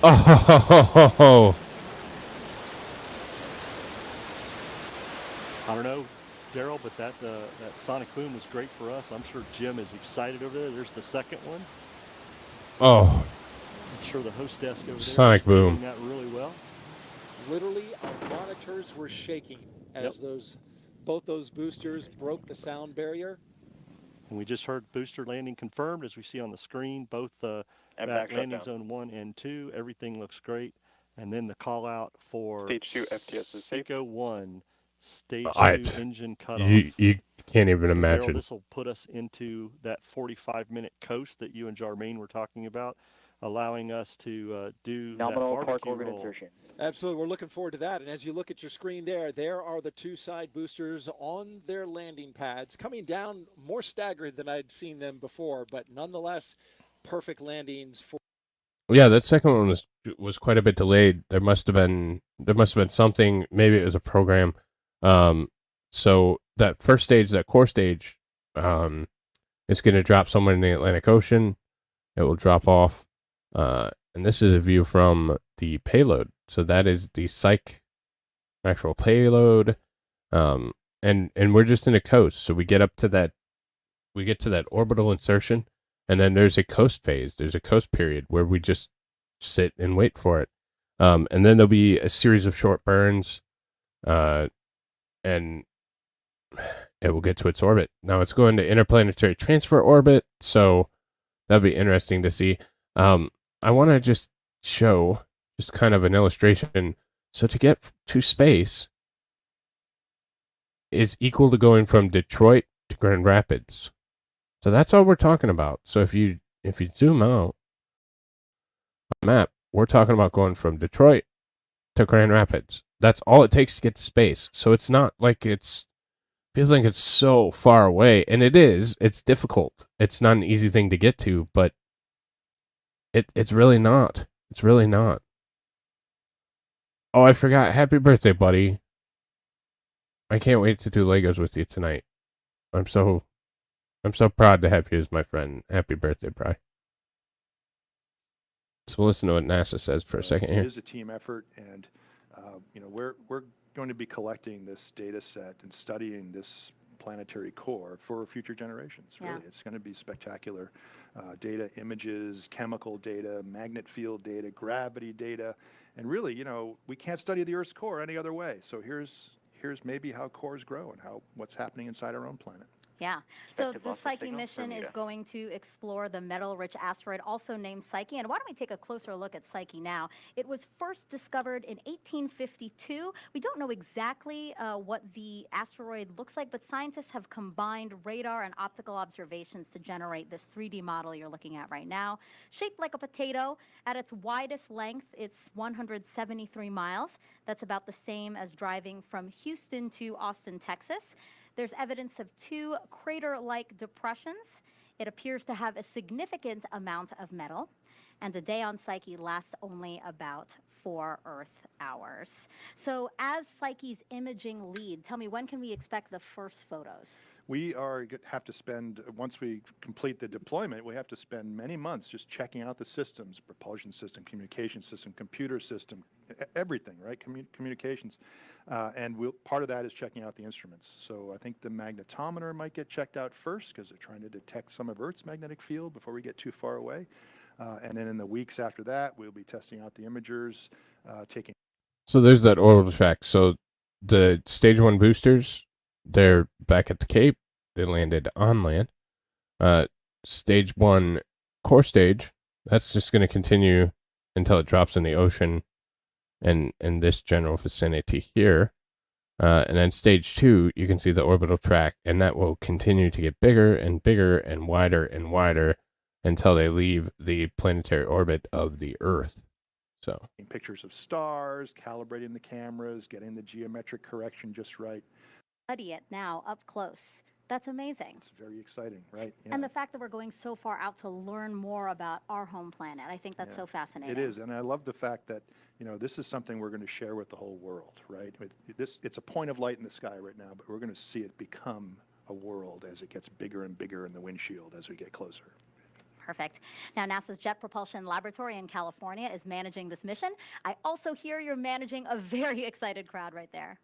Oh. I don't know, Daryl, but that sonic boom was great for us. I'm sure Jim is excited over there. There's the second one. Oh. I'm sure the hostess over there Sonic is doing boom. that really well. Literally, our monitors were shaking as both those boosters broke the sound barrier. And we just heard booster landing confirmed, as we see on the screen, both back landing shutdown. zone 1 and 2. Everything looks great. And then the call out for Stage 2 FTS is safe. Seco 1, stage 2 engine cutoff. You can't even So, imagine. Daryl, this will put us into that 45-minute coast that you and Jarmaine were talking about, allowing us to do Nominal that torque barbecue orbit roll. insertion. Absolutely, we're looking forward to that. And as you look at your screen there are the two side boosters on their landing pads, coming down more staggered than I'd seen them before, but nonetheless, perfect landings for. Yeah, that second one was quite a bit delayed. There must have been something. Maybe it was a program. So that first stage, that core stage, is going to drop somewhere in the Atlantic Ocean. It will drop off. And this is a view from the payload. So that is the Psyche actual payload. And we're just in a coast. So we get to that orbital insertion, and then there's a coast phase. There's a coast period where we just sit and wait for it. And then there'll be a series of short burns, and it will get to its orbit. Now it's going to interplanetary transfer orbit, so that'll be interesting to see. I want to just show just kind of an illustration. So to get to space is equal to going from Detroit to Grand Rapids. So that's all we're talking about. So if you zoom out on the map, we're talking about going from Detroit to Grand Rapids. That's all it takes to get to space. So it's not like feels like it's so far away, and it is. It's difficult. It's not an easy thing to get to, but it's really not. It's really not. Oh, I forgot. Happy birthday, buddy. I can't wait to do Legos with you tonight. I'm so proud to have you as my friend. Happy birthday, Bri. So listen to what NASA says for a second here. It is a team effort, and we're going to be collecting this data set and studying this planetary core for future generations. Really, it's going to be spectacular. Data, images, chemical data, magnet field data, gravity data, and really, we can't study the Earth's core any other way. So here's maybe how cores grow and what's happening inside our own planet. Yeah. So Effective the loss of Psyche signal, mission is Bermuda. going to explore the metal-rich asteroid also named Psyche. And why don't we take a closer look at Psyche now? It was first discovered in 1852. We don't know exactly what the asteroid looks like, but scientists have combined radar and optical observations to generate this 3D model you're looking at right now. Shaped like a potato, at its widest length, it's 173 miles. That's about the same as driving from Houston to Austin, Texas. There's evidence of two crater-like depressions. It appears to have a significant amount of metal, and a day on Psyche lasts only about 4 Earth hours. So as Psyche's imaging lead, tell me, when can we expect the first photos? We have to spend, once we complete the deployment, we have to spend many months just checking out the systems, propulsion system, communication system, computer system, everything, right? Communications. And part of that is checking out the instruments. So I think the magnetometer might get checked out first because they're trying to detect some of Earth's magnetic field before we get too far away. And then in the weeks after that, we'll be testing out the imagers, taking. So there's that orbital track. So the stage 1 boosters, they're back at the Cape. They landed on land. Stage 1 core stage, that's just going to continue until it drops in the ocean and in this general vicinity here. And then stage 2, you can see the orbital track, and that will continue to get bigger and bigger and wider until they leave the planetary orbit of the Earth. So Taking pictures of stars, calibrating the cameras, getting the geometric correction just right. Study it now up close. That's amazing. It's very exciting, right? Yeah. And the fact that we're going so far out to learn more about our home planet, I think that's Yeah, so fascinating. It is, and I love the fact that, you know, this is something we're going to share with the whole world, right? It's a point of light in the sky right now, but we're going to see it become a world as it gets bigger and bigger in the windshield as we get closer. Perfect. Now, NASA's Jet Propulsion Laboratory in California is managing this mission. I also hear you're managing a very excited crowd right there.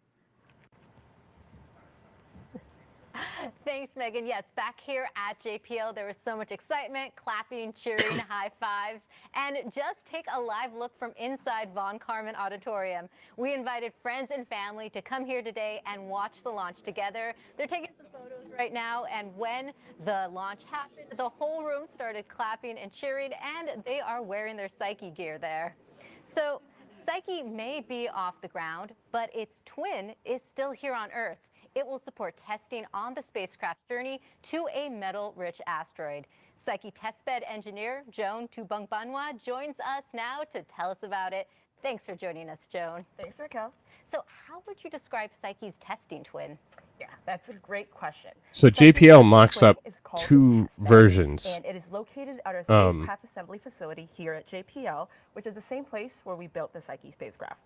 Thanks, Megan. Yes, back here at JPL, there was so much excitement, clapping, cheering, high fives, and just take a live look from inside Von Karman Auditorium. We invited friends and family to come here today and watch the launch together. They're taking some photos right now, and when the launch happened, the whole room started clapping and cheering, and they are wearing their Psyche gear there. So Psyche may be off the ground, but its twin is still here on Earth. It will support testing on the spacecraft journey to a metal-rich asteroid. Psyche testbed engineer Joan Tubungbanwa joins us now to tell us about it. Thanks for joining us, Joan. Thanks, Raquel. So how would you describe Psyche's testing twin? Yeah, that's a great question. So JPL mocks up two versions. And it is located at our spacecraft assembly facility here at JPL, which is the same place where we built the Psyche spacecraft.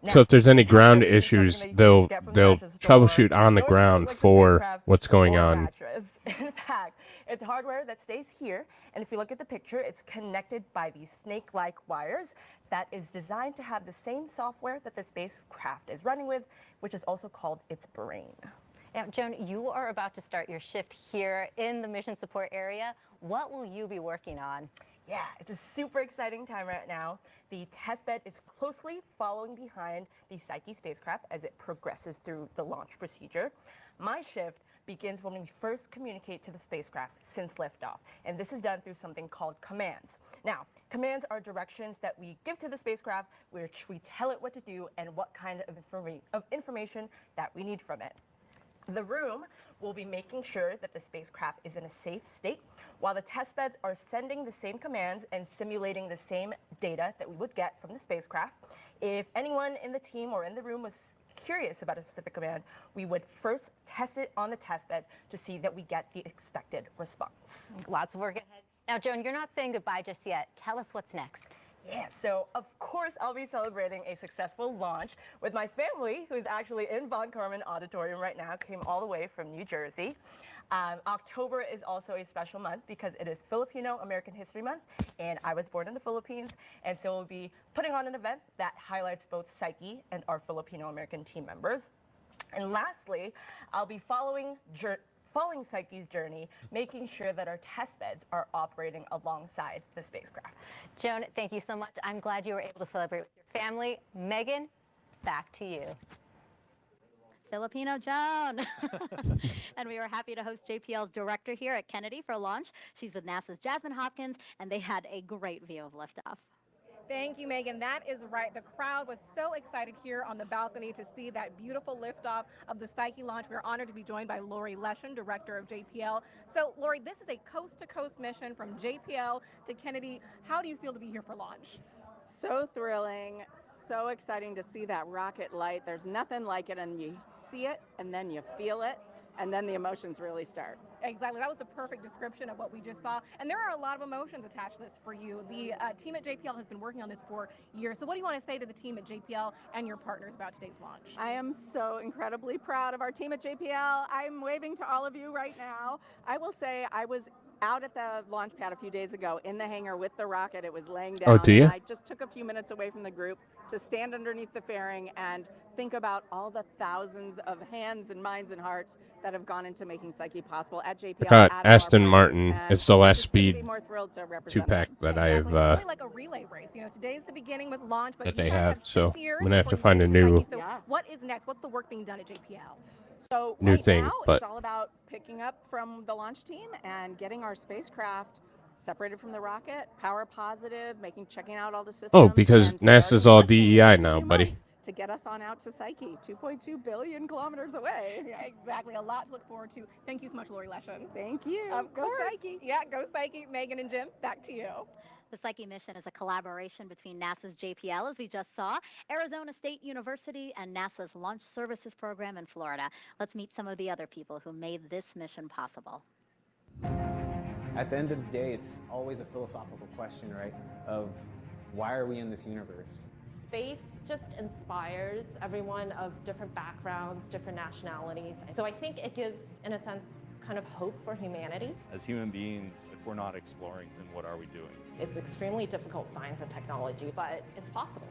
So if there's any ground issues, they'll troubleshoot on the ground for what's going on. In fact, it's hardware that stays here, and if you look at the picture, it's connected by these snake-like wires that is designed to have the same software that the spacecraft is running with, which is also called its brain. Now, Joan, you are about to start your shift here in the mission support area. What will you be working on? Yeah, it's a super exciting time right now. The testbed is closely following behind the Psyche spacecraft as it progresses through the launch procedure. My shift begins when we first communicate to the spacecraft since liftoff, and this is done through something called commands. Now, commands are directions that we give to the spacecraft, which we tell it what to do and what kind of information that we need from it. The room will be making sure that the spacecraft is in a safe state, while the testbeds are sending the same commands and simulating the same data that we would get from the spacecraft. If anyone in the team or in the room was curious about a specific command, we would first test it on the testbed to see that we get the expected response. Lots of work ahead. Now, Joan, you're not saying goodbye just yet. Tell us what's next. Yeah, so of course I'll be celebrating a successful launch with my family, who's actually in Von Karman Auditorium right now, came all the way from New Jersey. October is also a special month because it is Filipino American History Month, and I was born in the Philippines, and so we'll be putting on an event that highlights both Psyche and our Filipino American team members. And lastly, I'll be following Psyche's journey, making sure that our test beds are operating alongside the spacecraft. Joan, thank you so much. I'm glad you were able to celebrate with your family. Megan, back to you. Filipino Joan. And we were happy to host JPL's director here at Kennedy for launch. She's with NASA's Jasmine Hopkins, and they had a great view of liftoff. Thank you, Megan. That is right. The crowd was so excited here on the balcony to see that beautiful liftoff of the Psyche launch. We're honored to be joined by Lori Leshan, director of JPL. So, Lori, this is a coast-to-coast mission from JPL to Kennedy. How do you feel to be here for launch? So thrilling, so exciting to see that rocket light. There's nothing like it, and you see it, and then you feel it, and then the emotions really start. Exactly. That was the perfect description of what we just saw. And there are a lot of emotions attached to this for you. The team at JPL has been working on this for years. So what do you want to say to the team at JPL and your partners about today's launch? I am so incredibly proud of our team at JPL. I'm waving to all of you right now. I will say I was out at the launch pad a few days ago in the hangar with the rocket. It was laying down. Oh, do you? And I just took a few minutes away from the group to stand underneath the fairing and think about all the thousands of hands and minds and hearts that have gone into making Psyche possible at JPL. I got Aston Martin. It's the last speed 2-pack that I have Really like a relay race. You know, today's the beginning with launch, but that you they guys have. So years I'm gonna have to before you find a get to new Psyche. So what is next? What's the work being done at JPL? So new right thing, now, but it's all about picking up from the launch team and getting our spacecraft separated from the rocket, power positive, checking out all the systems. because and NASA's all DEI now, buddy. to get us on out to Psyche, 2.2 billion kilometers away. Yeah, exactly. A lot to look forward to. Thank you so much, Lori Leshan. Thank you. Of Go course. Psyche. Yeah, go Psyche. Megan and Jim, back to you. The Psyche mission is a collaboration between NASA's JPL, as we just saw, Arizona State University, and NASA's Launch Services Program in Florida. Let's meet some of the other people who made this mission possible. At the end of the day, it's always a philosophical question, right? Of why are we in this universe? Space just inspires everyone of different backgrounds, different nationalities. So I think it gives, in a sense, kind of hope for humanity. As human beings, if we're not exploring, then what are we doing? It's extremely difficult science and technology, but it's possible.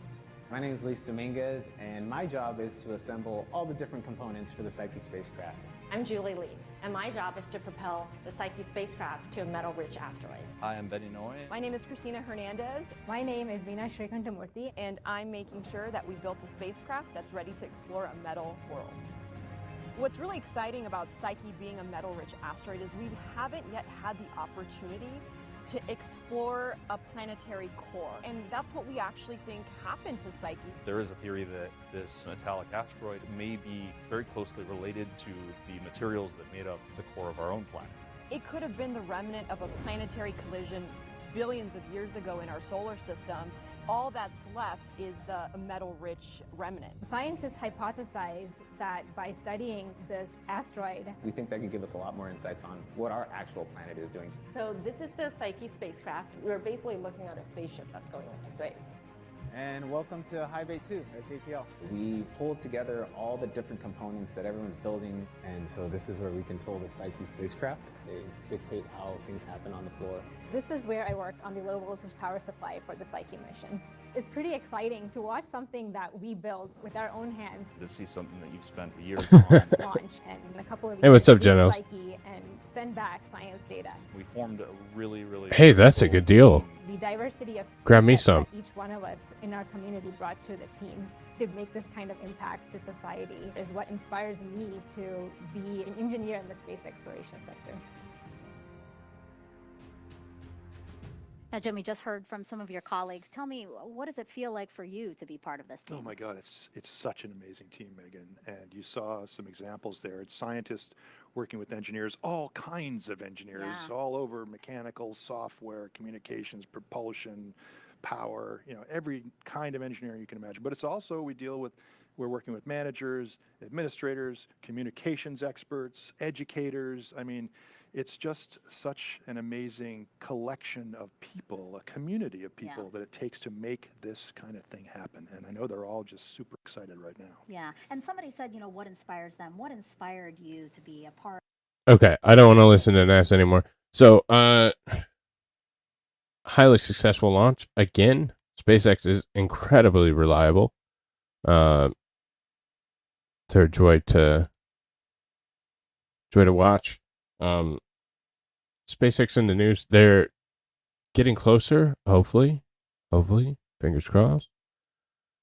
My name is Luis Dominguez, and my job is to assemble all the different components for the Psyche spacecraft. I'm Julie Lee, and my job is to propel the Psyche spacecraft to a metal-rich asteroid. Hi, I'm Benny Noy. My name is Christina Hernandez. My name is Veena Srikantamurthy. And I'm making sure that we built a spacecraft that's ready to explore a metal world. What's really exciting about Psyche being a metal-rich asteroid is we haven't yet had the opportunity to explore a planetary core. And that's what we actually think happened to Psyche. There is a theory that this metallic asteroid may be very closely related to the materials that made up the core of our own planet. It could have been the remnant of a planetary collision billions of years ago in our solar system. All that's left is the metal-rich remnant. Scientists hypothesize that by studying this asteroid, We think that can give us a lot more insights on what our actual planet is doing. So this is the Psyche spacecraft. We're basically looking at a spaceship that's going into space. And welcome to High Bay 2 at JPL. We pulled together all the different components that everyone's building, and so this is where we control the Psyche spacecraft. They dictate how things happen on the floor. this is where I work on the low voltage power supply for the Psyche mission. It's pretty exciting to watch something that we built with our own hands. To see something that you've spent years on. Launch and in a couple of years, Hey, what's up, reach Generals? Psyche and send back science data. We formed a really Hey, that's a good deal. The diversity of Grab me skill sets some. that each one of us in our community brought to the team to make this kind of impact to society is what inspires me to be an engineer in the space exploration sector. Now, Jim, we just heard from some of your colleagues. Tell me, what does it feel like for you to be part of this team? Oh my God, it's such an amazing team, Megan. And you saw some examples there. It's scientists working with engineers, all kinds of engineers, all over mechanical, software, communications, propulsion, power, every kind of engineering you can imagine. But it's also, we're working with managers, administrators, communications experts, educators. I mean, it's just such an amazing collection of people, a community of people that it takes to make this kind of thing happen. And I know they're all just super excited right now. Yeah, and somebody said, what inspires them? What inspired you to be a part? Okay, I don't want to listen to NASA anymore. So, highly successful launch. Again, SpaceX is incredibly reliable. They're a joy to watch. SpaceX in the news, they're getting closer, hopefully, fingers crossed,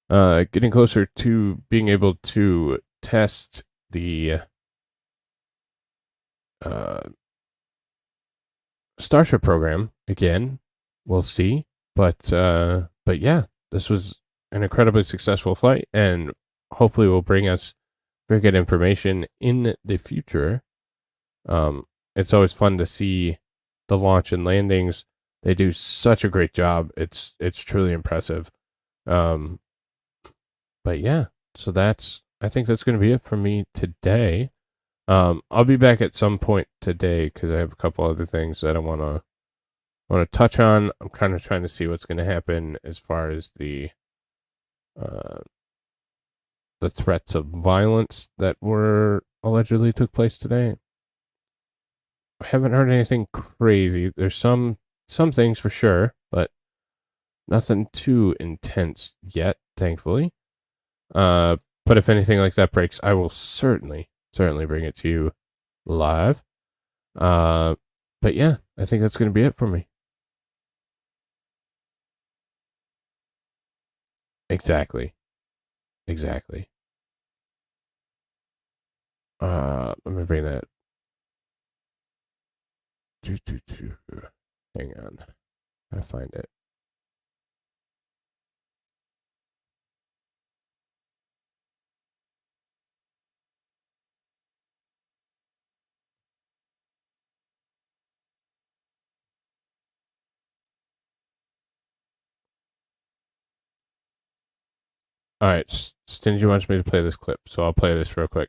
getting closer to being able to test the Starship program again. We'll see, but yeah, this was an incredibly successful flight, and hopefully will bring us very good information in the future. It's always fun to see the launch and landings. They do such a great job. It's truly impressive. But yeah, so I think that's going to be it for me today. I'll be back at some point today because I have a couple other things that I want to touch on. I'm kind of trying to see what's going to happen as far as the threats of violence that were allegedly took place today. I haven't heard anything crazy. There's some things for sure, but nothing too intense yet, thankfully. But if anything like that breaks, I will certainly bring it to you live. But yeah, I think that's going to be it for me. Exactly. Let me bring that. Hang on. Gotta find it. All right, Stingy wants me to play this clip, so I'll play this real quick.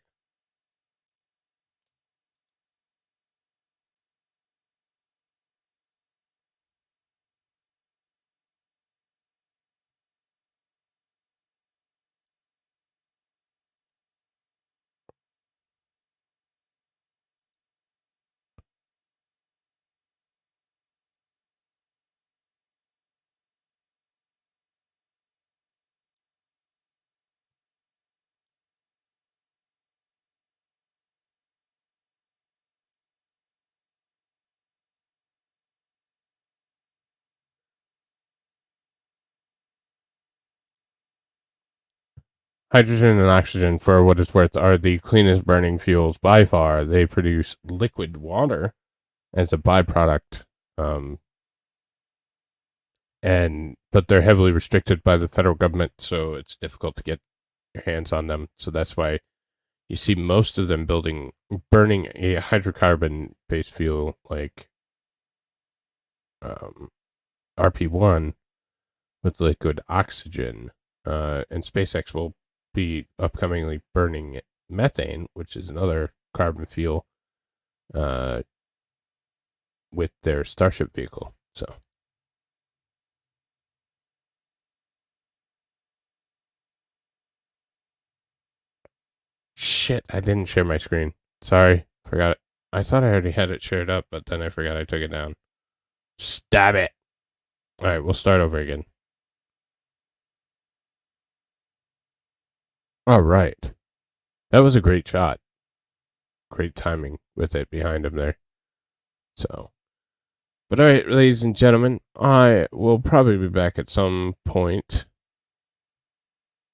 Hydrogen and oxygen, for what it's worth, are the cleanest burning fuels by far. They produce liquid water as a byproduct, but they're heavily restricted by the federal government, so it's difficult to get your hands on them. So that's why you see most of them burning a hydrocarbon-based fuel like RP1 with liquid oxygen, and SpaceX will be upcomingly burning methane, which is another carbon fuel, with their Starship vehicle. So shit, I didn't share my screen. Sorry, forgot it. I thought I already had it shared up, but then I forgot I took it down. Stab it. All right, we'll start over again. All right. That was a great shot. Great timing with it behind him there. So, but all right, ladies and gentlemen, I will probably be back at some point.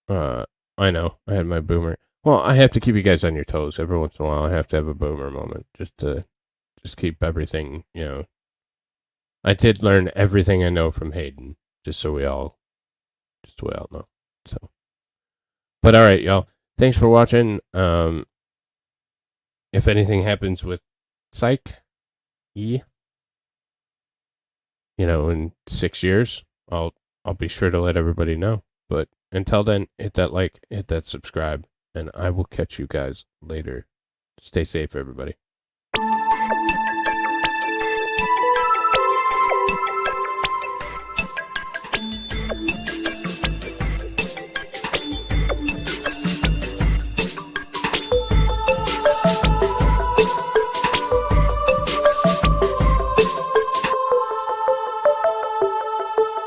I know, I had my boomer. Well, I have to keep you guys on your toes. Every once in a while, I have to have a boomer moment just to keep everything, I did learn everything I know from Hayden, just so we all know. So, but all right, y'all. Thanks for watching. If anything happens with Psyche, in 6 years, I'll be sure to let everybody know. But until then, hit that like, hit that subscribe, and I will catch you guys later. Stay safe, everybody.